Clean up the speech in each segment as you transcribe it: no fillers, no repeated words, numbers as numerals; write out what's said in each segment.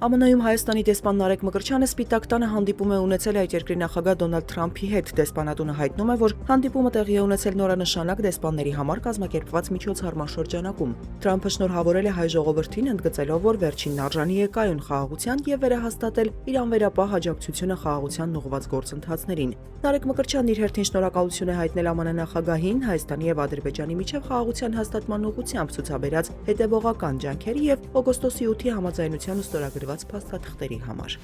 ԱՄՆ-ում Հայաստանի դեսպան Նարեկ Մկրտչյանը Սպիտակ տանը հանդիպում է ունեցել այդ երկրի նախագահ Դոնալդ Թրամփի հետ։ Դեսպանատունը հայտնում է, որ հանդիպումը տեղի է ունեցել նորանշանակ դեսպանների համար կազմակերպված միջոցառման շրջանակում։ Թրամփը շնորհավորել է հայ ժողովրդին, ընդգծելով, որ վերջինն արժանի է կայուն խաղաղության եւ վերահաստատել իր անվերապահ աջակցությունը խաղաղությանն ուղղված գործընթացներին։ Նարեկ Մկրտչյանն իր հերթին շնորհակալություն է հայտնել ԱՄՆ նախագահին Հայաստանի եւ Ադրբեջանի միջև խաղաղության հաստատման ուղղությամբ ցուցաբերած հետեւողական ջանքերի եւ օգոստոսի 8-ի համաձայնության ստորագրված փաստաթղթերի համար։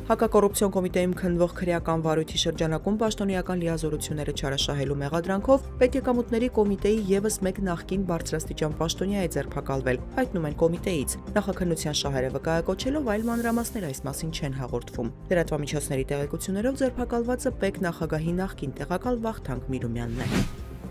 Հակակոռուպցիոն կոմիտեում քննվող քրեական վարույթի շրջանակում պաշտոնեական լիազորությունները չարաշահելու մեղադրանքով Պետեկամուտների կոմիտեի եւս մեկ նախկին բարձրաստիճան պաշտոնյա է ձերբակալվել, հայտնում են կոմիտեից։ Նախաքննության շահերը վկայակոչելով այլ մանրամասներ այս մասին չեն հաղորդվում։ Լրատվամիջոցների տեղեկություններով ձերբակալվածը ՊԵԿ նախագահի նախկին տեղակալ Վախթանգ Միրումյանն է։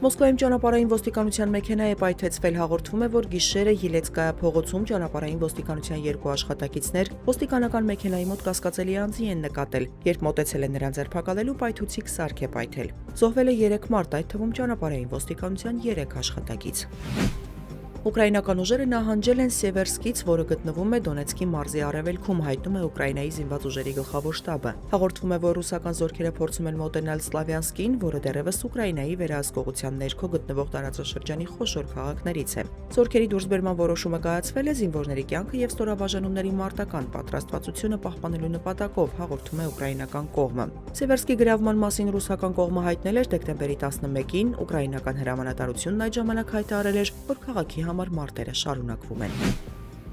Մոսկվայում ճանապարհային ոստիկանության մեքենա է պայթեցվել, հաղորդվում է, որ գիշերը Ելեցկայա փողոցում ճանապարհային ոստիկանության երկու աշխատակիցներ ոստիկանական մեքենայի մոտ կասկածելի անձի են նկատել, երբ մոտեցել են նրան ձերբակալելու պայթուցիկ սարք է պայթել։ Զոհվել է 3 մարդ, այդ թվում ճանապարհային ոստիկանության 3 աշխատակից։ Ուկրաինական ուժերը նահանջել են Սևերսկից, որը գտնվում է Դոնեցկի մարզի արևելքում, հայտնում է Ուկրաինայի զինված ուժերի գլխավոր շտաբը։ Հաղորդվում է, որ ռուսական զորքերը փորձում են մոտենալ Սլավյանսկին, որը դեռևս Ուկրաինայի վերահսկողության ներքո գտնվող տարածաշրջանի խոշոր քաղաքներից է։ Զորքերի դուրսբերման որոշումը կայացվել է զինվորների կյանքը եւ ստորաբաժանումների մարտական պատրաստվածությունը պահպանելու նպատակով, հաղորդում է ուկրաինական կողմը։ Սևերսկի գրավման մասին ռուսական կողմը հայտնել էր դեկտեմբերի 11-ին, ուկրաինական հրամանատարությունն այդ ժամանակ հայտարարել էր, որ քաղաքի համար մարտերը շարունակվում են։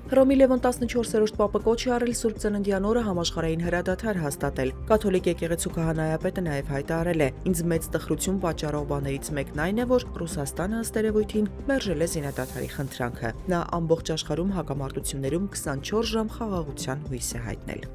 Հռոմի Լևոն 14-րդ պապը կոչ է արել Սուրբ Ծննդյան օրը համաշխարհային հրադադար հաստատել։ Կաթոլիկ եկեղեցու քահանայապետը նաև հայտարարել է. «Ինձ մեծ տխրություն պատճառող բաներից մեկն այն է, որ Ռուսաստանը ըստ երևույթին մերժել է զինադադարի խնդրանքը»։ Նա ամբողջ աշխարհում հակամարտություններում 24 ժամ խաղաղության հույս է հայտնել։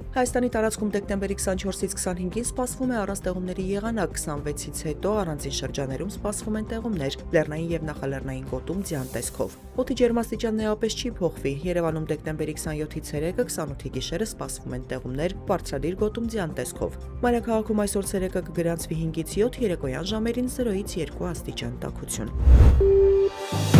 Հայաստանի տարածքում դեկտեմբերի 24-ից 25-ին սպասվում է առանց տեղումների եղանակ, 26-ից հետո առանձին շրջաներում սպասվում են տեղումներ, լեռնային եւ նախալեռնային գոտում ձյան տեսքով։ Օդի ջերմաստիճանն էապես չի փոխվի։ Երևանում դեկտեմբերի 27-ից 3-ը, 28-ի գիշերը սպասվում են տեղումներ, բարձրադիր գոտում ձյան տեսքով։ Մայրաքաղաքում այսօր ցերեկը կգրանցվի 5-ից 7, երեկոյան ժամերին 0-ից 2 աստիճան տաքություն։